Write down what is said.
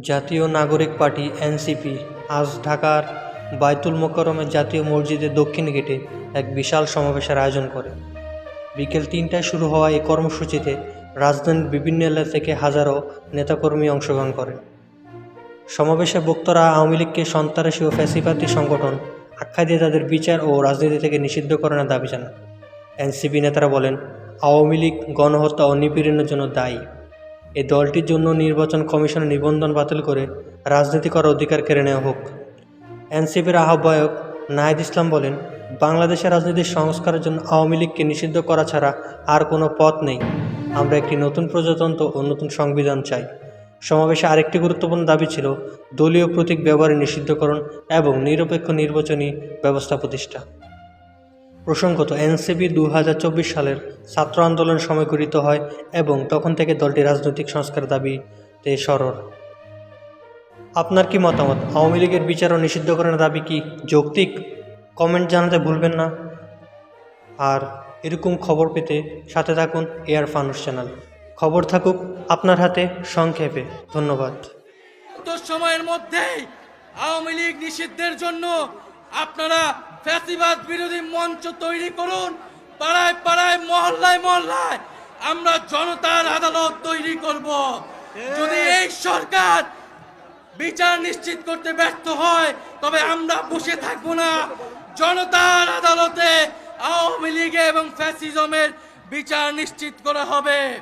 জাতীয় নাগরিক party NCP আজ ঢাকার বায়তুল মোকাররমের জাতীয় মসজিদের দক্ষিণ গেটে এক বিশাল সমাবেশের আয়োজন করে। বিকেল ৩টায় শুরু হওয়া এই কর্মসূচিতে রাজধানীর বিভিন্ন এলাকা থেকে হাজারো নেতাকর্মী অংশগ্রহণ করেন। সমাবেশে বক্তারা আওয়ামী লীগকে সন্ত্রাসী ও ফ্যাসিবাদী সংগঠন আখ্যা দিয়ে তাদের বিচার ও রাজনীতি থেকে নিষিদ্ধকরণের দাবি জানান। এনসিপি নেতারা বলেন, আওয়ামী লীগ গণহত্যা ও নিপীড়নের জন্য দায়ী। এই দলটির জন্য নির্বাচন কমিশনের নিবন্ধন বাতিল করে রাজনীতি করার অধিকার কেড়ে নেওয়া হোক। এনসিপির আহ্বায়ক নাহিদ ইসলাম বলেন, বাংলাদেশের রাজনীতির সংস্কারের জন্য আওয়ামী লীগকে নিষিদ্ধ করা ছাড়া আর কোনো পথ নেই। আমরা একটি নতুন প্রজাতন্ত্র ও নতুন সংবিধান চাই। সমাবেশে আরেকটি গুরুত্বপূর্ণ দাবি ছিল দলীয় প্রতীক ব্যবহারের নিষিদ্ধকরণ এবং নিরপেক্ষ নির্বাচনী ব্যবস্থা প্রতিষ্ঠা। প্রসঙ্গত, এনসিপি 2024 সালের ছাত্র আন্দোলনের সময় গঠিত হয় এবং তখন থেকে দলটি রাজনৈতিক সংস্কার দাবিতে সরব। আপনার কি মতামত? আওয়ামী লীগের বিচার ও নিষিদ্ধকরণের দাবি কি যৌক্তিক? কমেন্ট জানাতে ভুলবেন না। আর এরকম খবর পেতে সাথে থাকুন এয়ার ফানুস চ্যানেল। খবর থাকুক আপনার হাতে সংক্ষেপে। ধন্যবাদ। সময়ের মধ্যেই আওয়ামী লীগ নিষিদ্ধের জন্য আপনারা ফ্যাসিবাদ বিরোধী মঞ্চ তৈরি করুন। পাড়ায় পাড়ায়, মহল্লায় মহল্লায় আমরা জনতার আদালত তৈরি করব। যদি এই সরকার বিচার নিশ্চিত করতে ব্যর্থ হয় তবে আমরা বসে থাকবো না। জনতার আদালতে আওয়ামী লীগ এবং ফ্যাসিজমের বিচার নিশ্চিত করা হবে।